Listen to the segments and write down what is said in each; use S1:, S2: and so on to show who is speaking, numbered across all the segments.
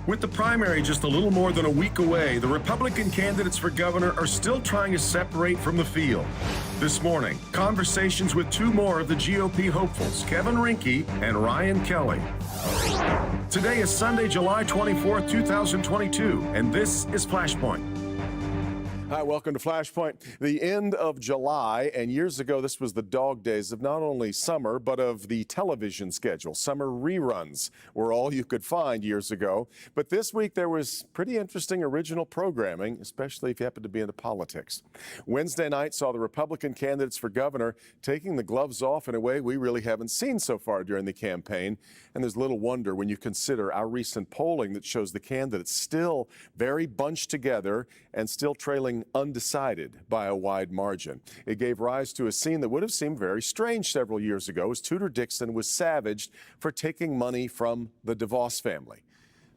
S1: With the primary just a little more than a week away, the Republican candidates for governor are still trying to separate from the field. This morning, conversations with two more of the GOP hopefuls, Kevin Rinke and Ryan Kelley. Today is Sunday, July 24th, 2022, and this is Flashpoint.
S2: Hi, welcome to Flashpoint. The end of July, and years ago, this was the dog days of not only summer, but of the television schedule. Summer reruns were all you could find years ago. But this week, there was pretty interesting original programming, especially if you happen to be into politics. Wednesday night saw the Republican candidates for governor taking the gloves off in a way we really haven't seen so far during the campaign. And there's little wonder when you consider our recent polling that shows the candidates still very bunched together and still trailing undecided by a wide margin. It gave rise to a scene that would have seemed very strange several years ago as Tudor Dixon was savaged for taking money from the DeVos family.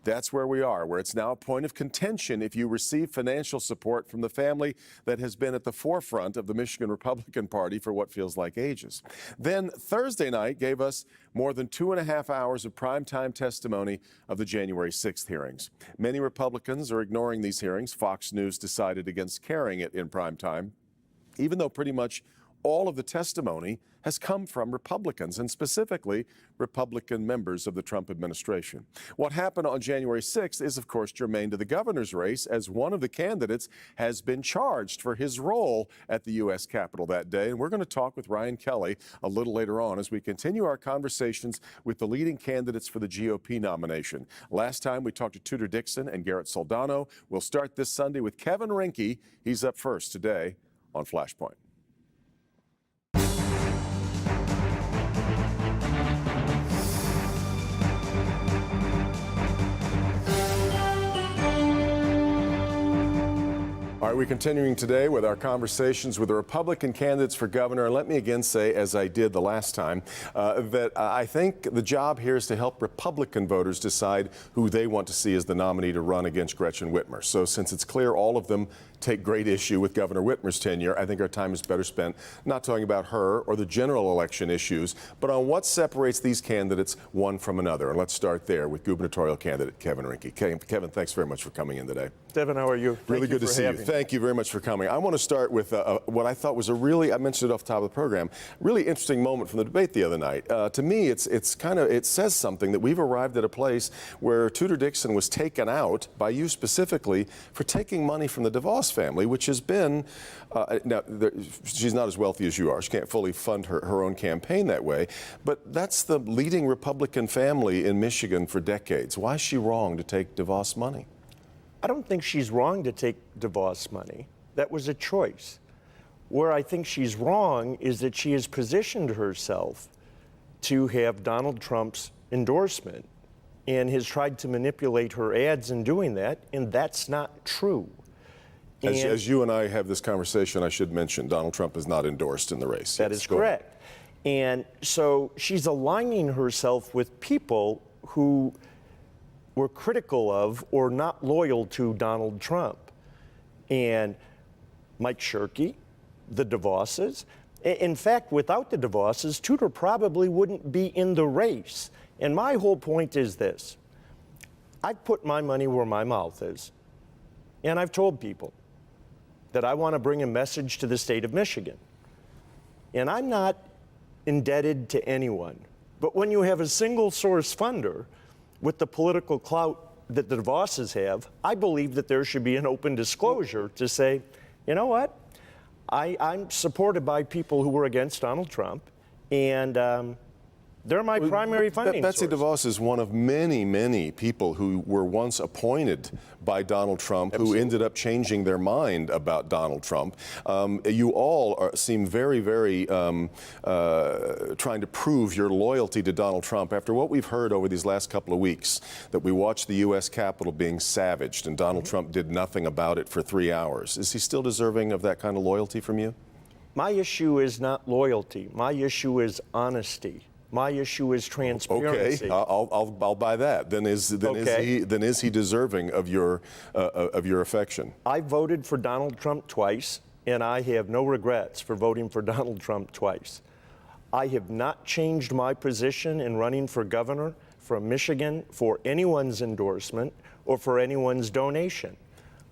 S2: That's where we are, where it's now a point of contention if you receive financial support from the family that has been at the forefront of the Michigan Republican Party for what feels like ages. Then Thursday night gave us more than 2.5 hours of primetime testimony of the January 6th hearings. Many Republicans are ignoring these hearings. Fox News decided against carrying it in primetime, even though pretty much all of the testimony has come from Republicans, and specifically Republican members of the Trump administration. What happened on January 6th is, of course, germane to the governor's race, as one of the candidates has been charged for his role at the U.S. Capitol that day. And we're going to talk with Ryan Kelley a little later on as we continue our conversations with the leading candidates for the GOP nomination. Last time we talked to Tudor Dixon and Garrett Soldano. We'll start this Sunday with Kevin Rinke. He's up first today on Flashpoint. All right, we're continuing today with our conversations with the Republican candidates for governor. And let me again say, as I did the last time, that I think the job here is to help Republican voters decide who they want to see as the nominee to run against Gretchen Whitmer. So since it's clear all of them take great issue with Governor Whitmer's tenure, I think our time is better spent not talking about her or the general election issues, but on what separates these candidates one from another. And let's start there with gubernatorial candidate Kevin Rinke. Kevin, thanks very much for coming in today.
S3: Devin, how are you?
S2: Really good to see you. Thank you very much for coming. I want to start with what I thought was a really, I mentioned it off the top of the program, really interesting moment from the debate the other night. To me, it says something that we've arrived at a place where Tudor Dixon was taken out by you specifically for taking money from the DeVos family, which has been, she's not as wealthy as you are. She can't fully fund her own campaign that way, but that's the leading Republican family in Michigan for decades. Why is she wrong to take DeVos money?
S3: I don't think she's wrong to take DeVos money. That was a choice. Where I think she's wrong is that she has positioned herself to have Donald Trump's endorsement and has tried to manipulate her ads in doing that, and that's not true.
S2: As you and I have this conversation, I should mention Donald Trump is not endorsed in the race.
S3: That is correct. And so she's aligning herself with people who were critical of or not loyal to Donald Trump. And Mike Shirkey, the DeVosses. In fact, without the DeVosses, Tudor probably wouldn't be in the race. And my whole point is this. I've put my money where my mouth is. And I've told people that I want to bring a message to the state of Michigan. And I'm not indebted to anyone. But when you have a single source funder with the political clout that the DeVosses have, I believe that there should be an open disclosure to say, you know what? I'm supported by people who were against Donald Trump, and they're my primary funding
S2: Betsy
S3: source.
S2: DeVos is one of many, many people who were once appointed by Donald Trump,
S3: Absolutely.
S2: who ended up changing their mind about Donald Trump. You all seem very, very trying to prove your loyalty to Donald Trump after what we've heard over these last couple of weeks, that we watched the U.S. Capitol being savaged and Donald Trump did nothing about it for 3 hours. Is he still deserving of that kind of loyalty from you?
S3: My issue is not loyalty. My issue is honesty. My issue is transparency.
S2: Okay, I'll buy that. Then is he deserving of your affection?
S3: I voted for Donald Trump twice, and I have no regrets for voting for Donald Trump twice. I have not changed my position in running for governor from Michigan for anyone's endorsement or for anyone's donation.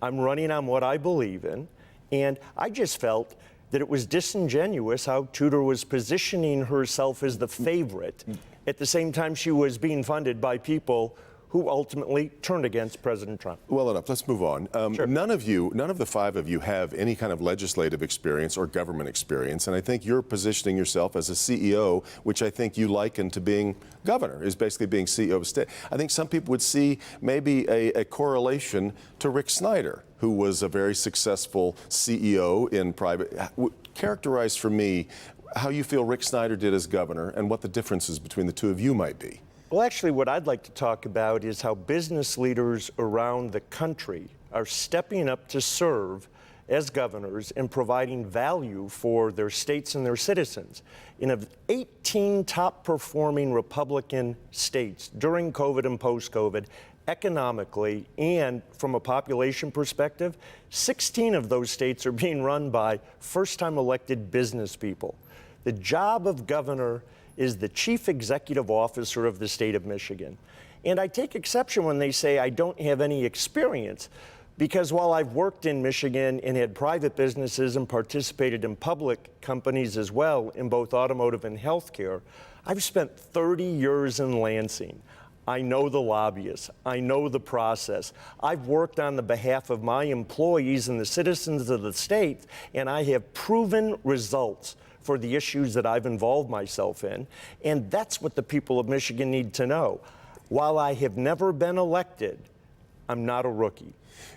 S3: I'm running on what I believe in, and I just felt that it was disingenuous how Tudor was positioning herself as the favorite at the same time she was being funded by people who ultimately turned against President Trump.
S2: Well enough. Let's move on.
S3: Sure.
S2: None of the five of you have any kind of legislative experience or government experience, and I think you're positioning yourself as a CEO, which I think you liken to being governor, is basically being CEO of a state. I think some people would see maybe a correlation to Rick Snyder, who was a very successful CEO in private. Characterize for me how you feel Rick Snyder did as governor and what the differences between the two of you might be.
S3: Well, actually, what I'd like to talk about is how business leaders around the country are stepping up to serve as governors and providing value for their states and their citizens. In 18 top-performing Republican states during COVID and post-COVID, economically and from a population perspective, 16 of those states are being run by first-time elected business people. The job of governor is the chief executive officer of the state of Michigan. And I take exception when they say I don't have any experience, because while I've worked in Michigan and had private businesses and participated in public companies as well in both automotive and healthcare, I've spent 30 years in Lansing. I know the lobbyists. I know the process. I've worked on the behalf of my employees and the citizens of the state, and I have proven results for the issues that I've involved myself in. And that's what the people of Michigan need to know. While I have never been elected, I'm not a rookie.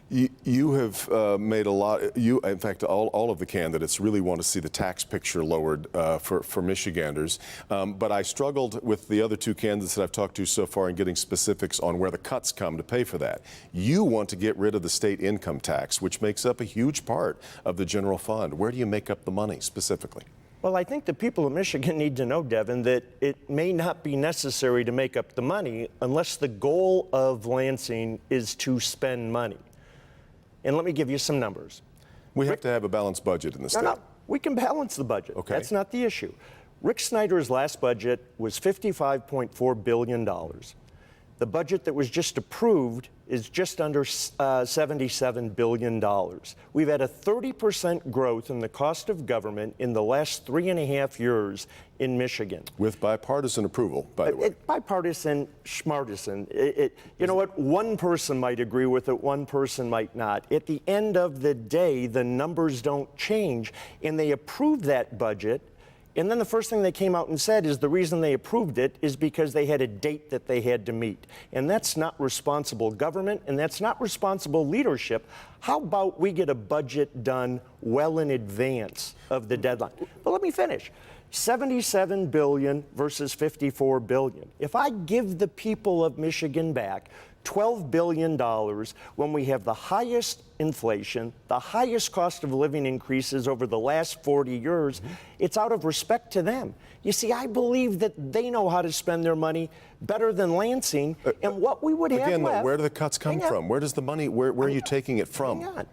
S2: You have made a lot. In fact, all of the candidates really want to see the tax picture lowered for Michiganders. But I struggled with the other two candidates that I've talked to so far in getting specifics on where the cuts come to pay for that. You want to get rid of the state income tax, which makes up a huge part of the general fund. Where do you make up the money specifically?
S3: Well, I think the people of Michigan need to know, Devin, that it may not be necessary to make up the money unless the goal of Lansing is to spend money. And let me give you some numbers.
S2: We have to have a balanced budget in the state.
S3: No, we can balance the budget.
S2: Okay.
S3: That's not the issue. Rick Snyder's last budget was $55.4 billion. The budget that was just approved is just under $77 billion. We've had a 30% growth in the cost of government in the last 3.5 years in Michigan.
S2: With bipartisan approval, by the way.
S3: Bipartisan, schmartisan. You know what? One person might agree with it, one person might not. At the end of the day, the numbers don't change, and they approved that budget. And then the first thing they came out and said is the reason they approved it is because they had a date that they had to meet. And that's not responsible government, and that's not responsible leadership. How about we get a budget done well in advance of the deadline? But let me finish. $77 billion versus $54 billion. If I give the people of Michigan back $12 billion when we have the highest inflation, the highest cost of living increases over the last 40 years, it's out of respect to them. You see, I believe that they know how to spend their money better than Lansing, and what we would have
S2: Again,
S3: left...
S2: though, where do the cuts come from? Where does the money, where are you taking it from?
S3: Hang on.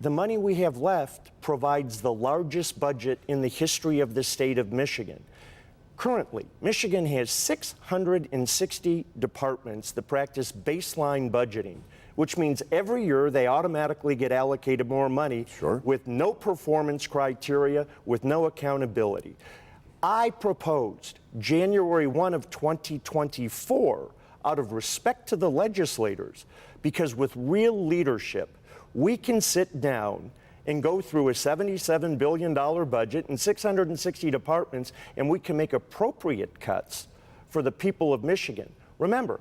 S3: The money we have left provides the largest budget in the history of the state of Michigan. Currently, Michigan has 660 departments that practice baseline budgeting, which means every year they automatically get allocated more money with no performance criteria, with no accountability. I proposed January 1 of 2024 out of respect to the legislators, because with real leadership, we can sit down and go through a $77 billion budget and 660 departments, and we can make appropriate cuts for the people of Michigan. Remember,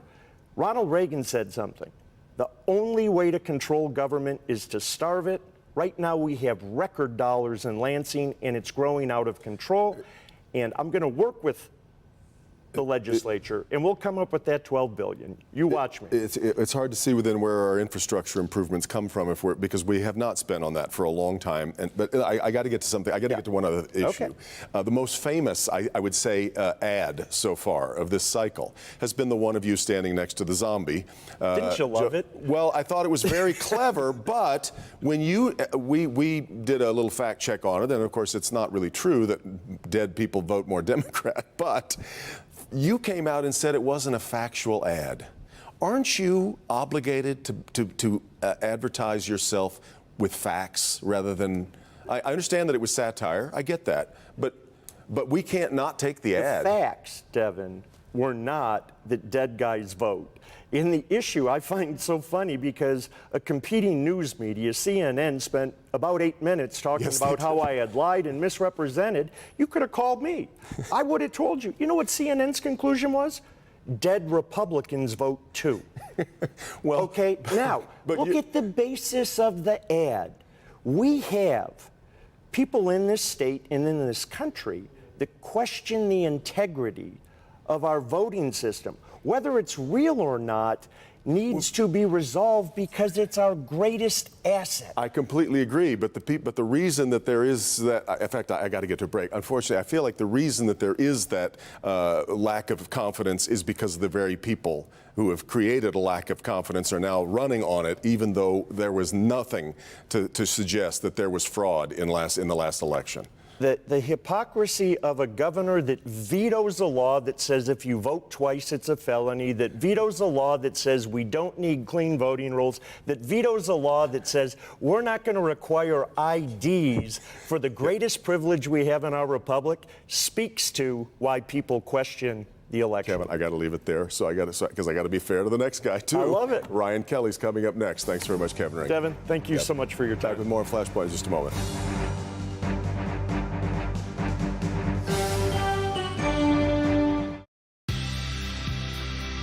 S3: Ronald Reagan said something. The only way to control government is to starve it. Right now we have record dollars in Lansing, and it's growing out of control. And I'm going to work with the legislature, and we'll come up with that $12 billion. You watch me.
S2: It's hard to see within where our infrastructure improvements come from because we have not spent on that for a long time. But I got to get to something. I got to get to one other issue. Okay. The most famous, I would say, ad so far of this cycle has been the one of you standing next to the zombie.
S3: Didn't you love it?
S2: Well, I thought it was very clever, but when we did a little fact check on it, and of course it's not really true that dead people vote more Democrat, but You came out and said it wasn't a factual ad. Aren't you obligated to advertise yourself with facts rather than? I understand that it was satire. I get that, but we can't not take the ad.
S3: The facts, Devin, were not that dead guys vote. In the issue, I find it so funny because a competing news media, CNN, spent about 8 minutes talking about how I had lied and misrepresented. You could have called me. I would have told you. You know what CNN's conclusion was? Dead Republicans vote too.
S2: Well,
S3: okay, now, look at the basis of the ad. We have people in this state and in this country that question the integrity of our voting system. Whether it's real or not needs to be resolved because it's our greatest asset.
S2: I completely agree, but the reason that there is that, in fact, I got to get to a break. Unfortunately, I feel like the reason that there is that lack of confidence is because of the very people who have created a lack of confidence are now running on it, even though there was nothing to suggest that there was fraud in the last election.
S3: The hypocrisy of a governor that vetoes a law that says if you vote twice it's a felony, that vetoes a law that says we don't need clean voting rolls, that vetoes a law that says we're not going to require IDs for the greatest privilege we have in our republic, speaks to why people question the election.
S2: Kevin, I got to leave it there, because I got to be fair to the next guy too.
S3: I love it.
S2: Ryan Kelley's coming up next. Thanks very much, Kevin Rinke.
S3: Devin, thank you so much for your time.
S2: Back with more on Flashpoint in just a moment.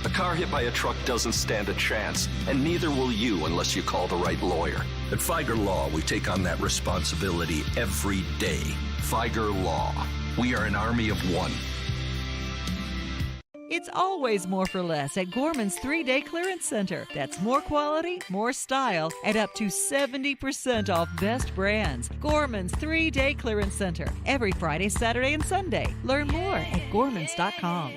S4: A car hit by a truck doesn't stand a chance, and neither will you unless you call the right lawyer. At Feiger Law, we take on that responsibility every day. Feiger Law. We are an army of one.
S5: It's always more for less at Gorman's 3-day clearance center. That's more quality, more style, and up to 70% off best brands. Gorman's 3-day clearance center. Every Friday, Saturday, and Sunday. Learn more at gormans.com.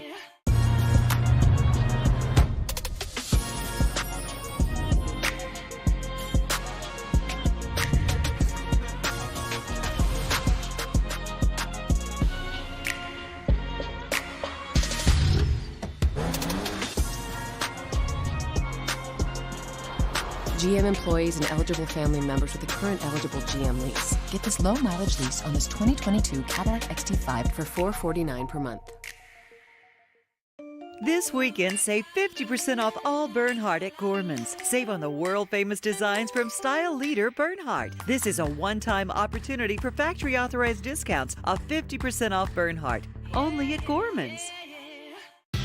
S6: GM employees and eligible family members with a current eligible GM lease. Get this low mileage lease on this 2022 Cadillac XT5 for $449 per month.
S5: This weekend, save 50% off all Bernhardt at Gorman's. Save on the world-famous designs from style leader Bernhardt. This is a one-time opportunity for factory-authorized discounts of 50% off Bernhardt. Only at Gorman's.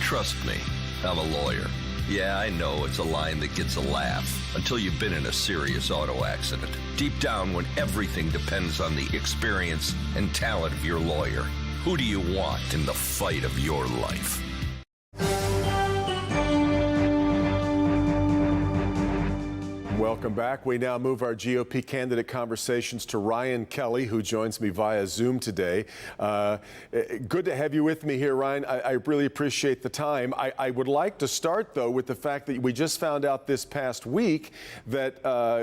S4: Trust me, I'm a lawyer. Yeah, I know it's a line that gets a laugh until you've been in a serious auto accident. Deep down, when everything depends on the experience and talent of your lawyer, who do you want in the fight of your life?
S2: Welcome back. We now move our GOP candidate conversations to Ryan Kelley, who joins me via Zoom today. Good to have you with me here, Ryan. I really appreciate the time. I would like to start, though, with the fact that we just found out this past week that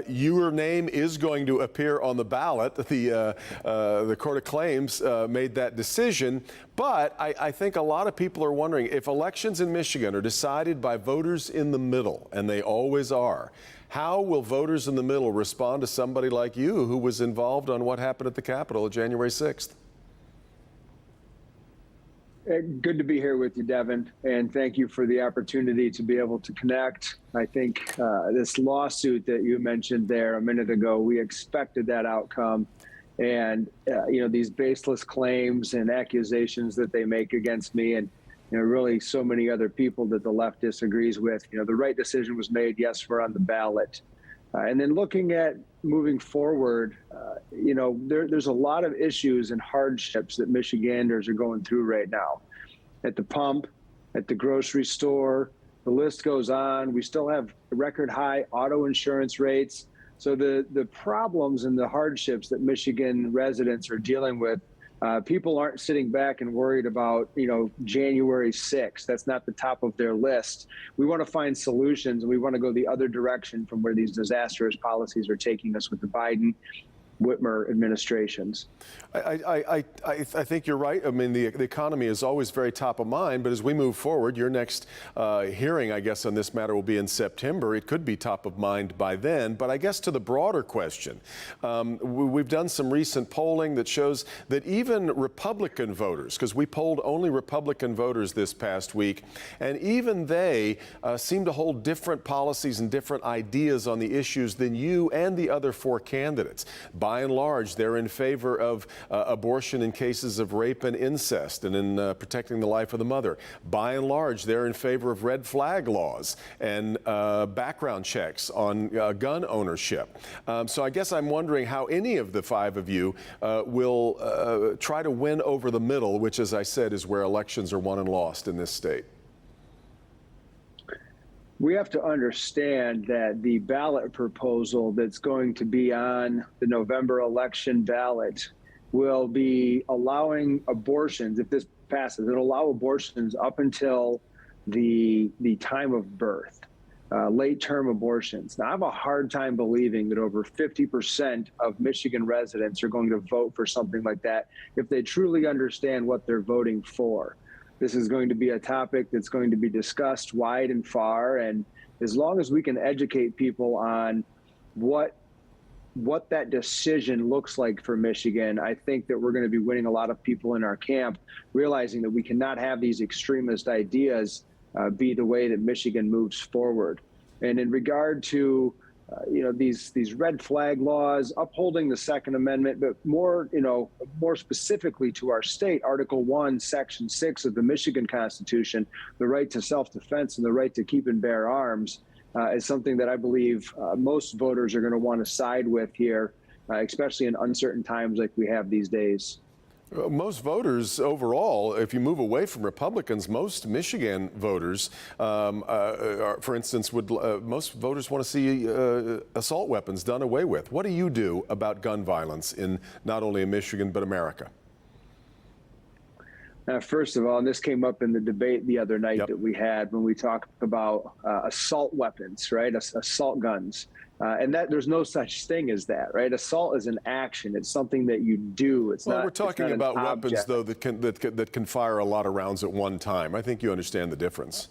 S2: your name is going to appear on the ballot. The Court of Claims made that decision. But I think a lot of people are wondering if elections in Michigan are decided by voters in the middle, and they always are, how will voters in the middle respond to somebody like you who was involved on what happened at the Capitol on January 6th?
S7: Good to be here with you, Devin, and thank you for the opportunity to be able to connect. I think this lawsuit that you mentioned there a minute ago, we expected that outcome. And, these baseless claims and accusations that they make against me and, really so many other people that the left disagrees with, the right decision was made. Yes, we're on the ballot. And then looking at moving forward, there's a lot of issues and hardships that Michiganders are going through right now. At the pump, at the grocery store, the list goes on. We still have record high auto insurance rates. So the problems and the hardships that Michigan residents are dealing with, people aren't sitting back and worried about, January 6th. That's not the top of their list. We want to find solutions, and we want to go the other direction from where these disastrous policies are taking us with the Biden Whitmer administrations.
S2: I think you're right. I mean, the economy is always very top of mind, but as we move forward, your next hearing, I guess, on this matter will be in September. It could be top of mind by then. But I guess to the broader question, we've done some recent polling that shows that even Republican voters, because we polled only Republican voters this past week, and even they seem to hold different policies and different ideas on the issues than you and the other four candidates. By and large, they're in favor of abortion in cases of rape and incest and in protecting the life of the mother. By and large, they're in favor of red flag laws and background checks on gun ownership. So I guess I'm wondering how any of the five of you will try to win over the middle, which, as I said, is where elections are won and lost in this state.
S7: We have to understand that the ballot proposal that's going to be on the November election ballot will be allowing abortions. If this passes, it'll allow abortions up until the time of birth, late-term abortions. Now, I have a hard time believing that over 50% of Michigan residents are going to vote for something like that if they truly understand what they're voting for. This is going to be a topic that's going to be discussed wide and far. And as long as we can educate people on what that decision looks like for Michigan, I think that we're going to be winning a lot of people in our camp, realizing that we cannot have these extremist ideas be the way that Michigan moves forward. And in regard to these red flag laws, upholding the Second Amendment, but more specifically to our state, Article 1, Section 6 of the Michigan Constitution, the right to self-defense and the right to keep and bear arms, is something that I believe most voters are going to want to side with here, especially in uncertain times like we have these days.
S2: Most voters overall, if you move away from Republicans, most Michigan voters, for instance, most voters want to see assault weapons done away with. What do you do about gun violence in not only in Michigan, but America?
S7: First of all, and this came up in the debate the other night that we had when we talked about assault weapons, right? Assault guns. And that there's no such thing as that, right? Assault is an action. It's something that you do. It's
S2: well,
S7: not.
S2: We're talking about weapons, though, that can fire a lot of rounds at one time. I think you understand the difference.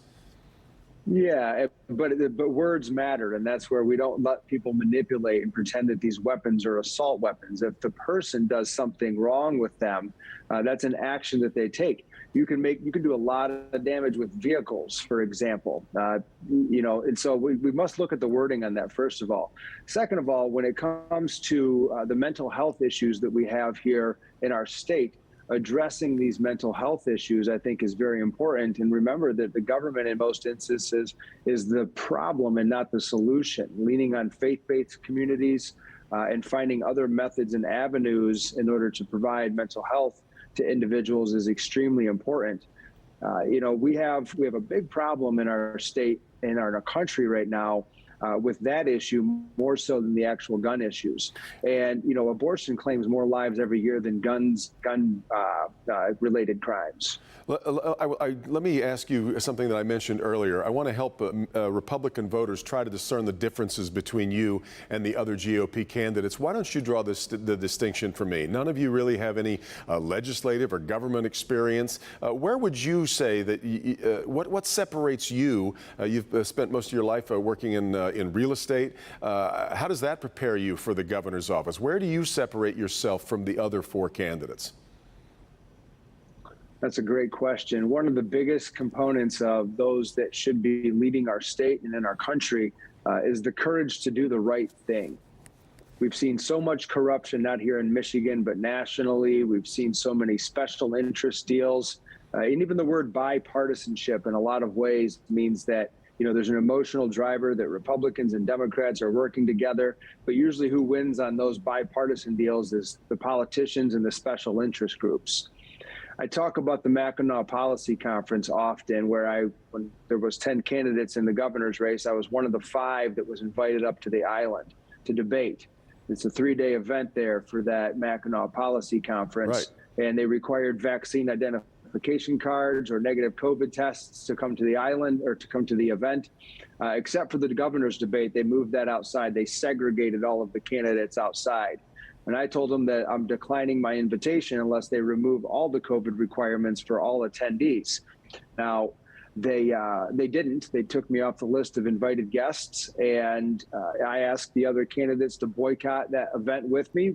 S7: Yeah, but words matter, and that's where we don't let people manipulate and pretend that these weapons are assault weapons. If the person does something wrong with them, that's an action that they take. You can do a lot of damage with vehicles, for example. And so we must look at the wording on that, first of all. Second of all, when it comes to the mental health issues that we have here in our state, addressing these mental health issues, I think, is very important. And remember that the government in most instances is the problem and not the solution. Leaning on faith-based communities and finding other methods and avenues in order to provide mental health to individuals is extremely important. We have a big problem in our state and our country right now with that issue, more so than the actual gun issues. And, abortion claims more lives every year than gun-related crimes.
S2: Let me ask you something that I mentioned earlier. I want to help Republican voters try to discern the differences between you and the other GOP candidates. Why don't you draw the distinction for me? None of you really have any legislative or government experience. Where would you say that what separates you? You've spent most of your life working in real estate. How does that prepare you for the governor's office? Where do you separate yourself from the other four candidates?
S7: That's a great question. One of the biggest components of those that should be leading our state and in our country is the courage to do the right thing. We've seen so much corruption, not here in Michigan, but nationally. We've seen so many special interest deals. And even the word bipartisanship in a lot of ways means that there's an emotional driver that Republicans and Democrats are working together, but usually who wins on those bipartisan deals is the politicians and the special interest groups. I talk about the Mackinac Policy Conference often, where when there was 10 candidates in the governor's race, I was one of the 5 that was invited up to the island to debate. It's a 3-day event there for that Mackinac Policy Conference, right. And they required vaccine identification cards or negative COVID tests to come to the island or to come to the event. Except for the governor's debate, they moved that outside. They segregated all of the candidates outside. And I told them that I'm declining my invitation unless they remove all the COVID requirements for all attendees. Now, they didn't. They took me off the list of invited guests, and I asked the other candidates to boycott that event with me.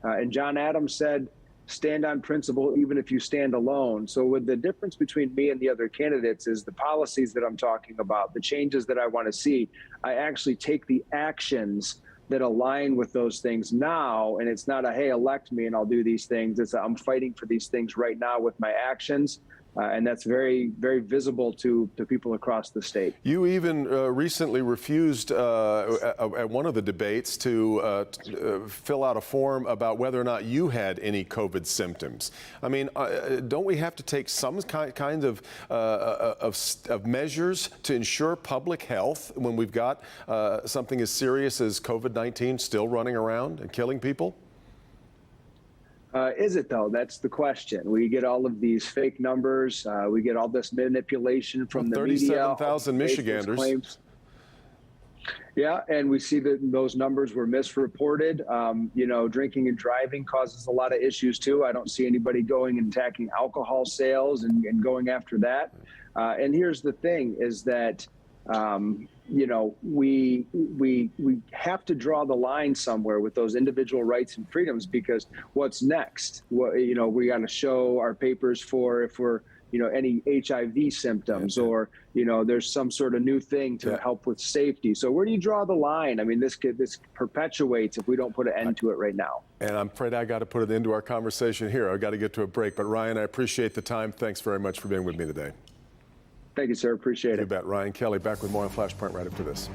S7: And John Adams said, stand on principle even if you stand alone. So with the difference between me and the other candidates is the policies that I'm talking about, the changes that I want to see. I actually take the actions that align with those things now. And it's not a, hey, elect me and I'll do these things. It's I'm fighting for these things right now with my actions. And that's very, very visible to people across the state. You even recently refused at one of the debates to fill out a form about whether or not you had any COVID symptoms. I mean, don't we have to take some kind of measures to ensure public health when we've got something as serious as COVID-19 still running around and killing people? Is it, though? That's the question. We get all of these fake numbers. We get all this manipulation from the media. 37,000 Michiganders. Claims. Yeah, and we see that those numbers were misreported. You know, drinking and driving causes a lot of issues, too. I don't see anybody going and attacking alcohol sales and going after that. And here's the thing is that you know, we have to draw the line somewhere with those individual rights and freedoms, because what's next? You know, we got to show our papers for if we're, you know, any HIV symptoms or, you know, there's some sort of new thing to help with safety. So where do you draw the line? I mean, this perpetuates if we don't put an end to it right now. And I'm afraid I got to put it into our conversation here. I got to get to a break. But Ryan, I appreciate the time. Thanks very much for being with me today. Thank you, sir. Appreciate it. You bet. Ryan Kelley back with more on Flashpoint right after this.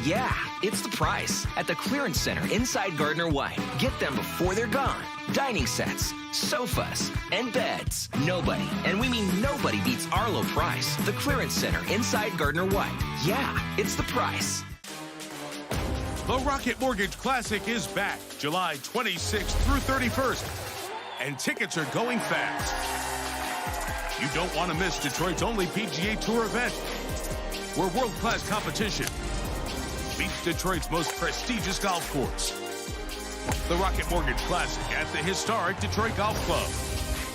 S8: Yeah, it's the price at the clearance center inside Gardner White. Get them before they're gone. Dining sets, sofas, and beds. Nobody, and we mean nobody, beats our low price. The clearance center inside Gardner White. Yeah, it's the price.
S9: The Rocket Mortgage Classic is back July 26th through 31st. And tickets are going fast. You don't want to miss Detroit's only PGA Tour event, where world-class competition meets Detroit's most prestigious golf course. The Rocket Mortgage Classic at the historic Detroit Golf Club.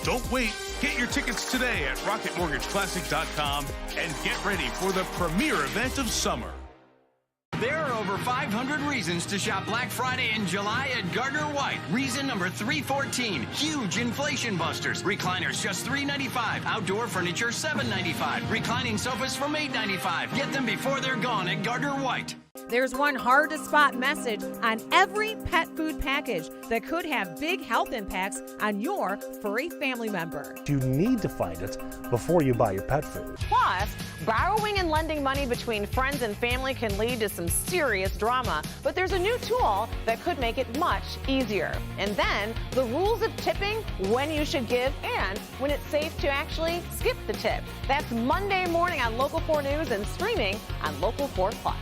S9: Don't wait. Get your tickets today at rocketmortgageclassic.com and get ready for the premier event of summer.
S10: There are over 500 reasons to shop Black Friday in July at Gardner White. Reason number 314, huge inflation busters. Recliners just $3.95. Outdoor furniture $7.95. Reclining sofas from $8.95. Get them before they're gone at Gardner White.
S11: There's one hard-to-spot message on every pet food package that could have big health impacts on your furry family member.
S12: You need to find it before you buy your pet food.
S11: Plus, borrowing and lending money between friends and family can lead to some serious drama, but there's a new tool that could make it much easier. And then, the rules of tipping, when you should give, and when it's safe to actually skip the tip. That's Monday morning on Local 4 News and streaming on Local 4 Plus.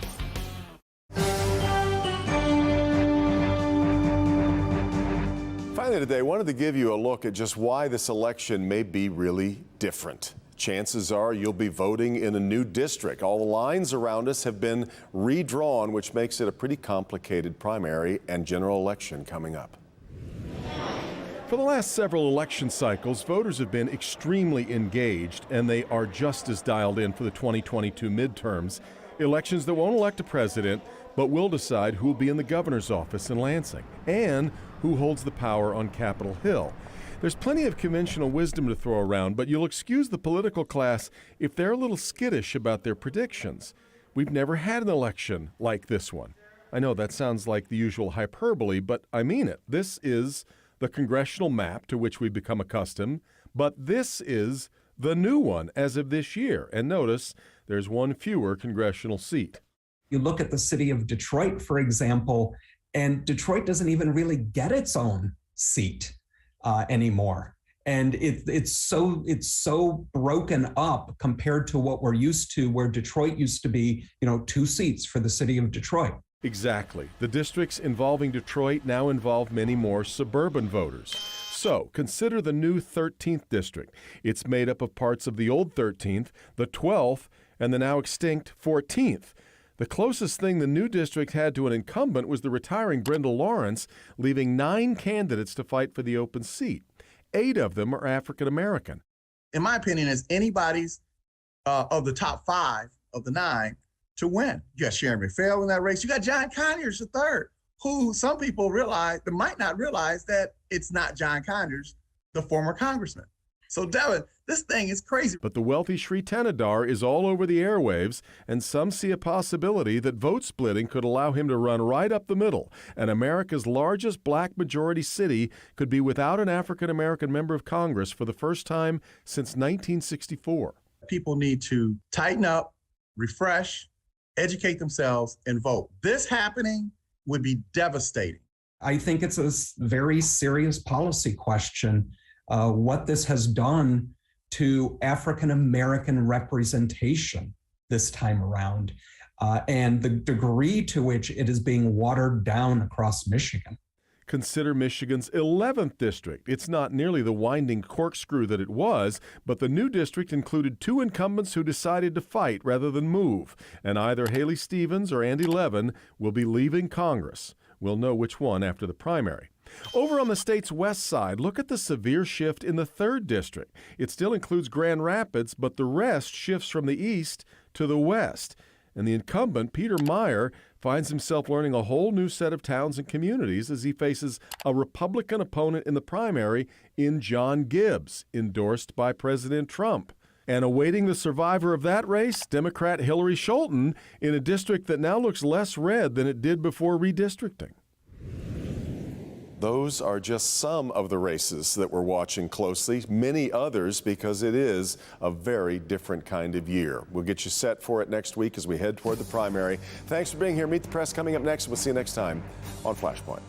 S2: Finally today, I wanted to give you a look at just why this election may be really different. Chances are you'll be voting in a new district. All the lines around us have been redrawn, which makes it a pretty complicated primary and general election coming up.
S13: For the last several election cycles, voters have been extremely engaged, and they are just as dialed in for the 2022 midterms, elections that won't elect a president, but will decide who will be in the governor's office in Lansing and who holds the power on Capitol Hill. There's plenty of conventional wisdom to throw around, but you'll excuse the political class if they're a little skittish about their predictions. We've never had an election like this one. I know that sounds like the usual hyperbole, but I mean it. This is the congressional map to which we've become accustomed, but this is the new one as of this year. And notice there's one fewer congressional seat.
S14: You look at the city of Detroit, for example, and Detroit doesn't even really get its own seat anymore. And it's so broken up compared to what we're used to, where Detroit used to be, 2 seats for the city of Detroit.
S13: Exactly. The districts involving Detroit now involve many more suburban voters. So consider the new 13th district. It's made up of parts of the old 13th, the 12th, and the now extinct 14th. The closest thing the new district had to an incumbent was the retiring Brenda Lawrence, leaving 9 candidates to fight for the open seat. 8 of them are African American.
S15: In my opinion, it's anybody's of the top 5 of the 9 to win. You got Sharon McPhail in that race. You got John Conyers the third, who some people might not realize that it's not John Conyers, the former congressman. So, Devin, this thing is crazy.
S13: But the wealthy Sri Tenadar is all over the airwaves, and some see a possibility that vote splitting could allow him to run right up the middle, and America's largest black majority city could be without an African American member of Congress for the first time since 1964.
S15: People need to tighten up, refresh, educate themselves, and vote. This happening would be devastating.
S14: I think it's a very serious policy question. What this has done to African American representation this time around, and the degree to which it is being watered down across Michigan.
S13: Consider Michigan's 11th district. It's not nearly the winding corkscrew that it was, but the new district included 2 incumbents who decided to fight rather than move, and either Haley Stevens or Andy Levin will be leaving Congress. We'll know which one after the primary. Over on the state's west side, look at the severe shift in the 3rd district. It still includes Grand Rapids, but the rest shifts from the east to the west. And the incumbent, Peter Meyer, finds himself learning a whole new set of towns and communities as he faces a Republican opponent in the primary in John Gibbs, endorsed by President Trump. And awaiting the survivor of that race, Democrat Hillary Scholten, in a district that now looks less red than it did before redistricting.
S2: Those are just some of the races that we're watching closely, many others because it is a very different kind of year. We'll get you set for it next week as we head toward the primary. Thanks for being here. Meet the Press coming up next. We'll see you next time on Flashpoint.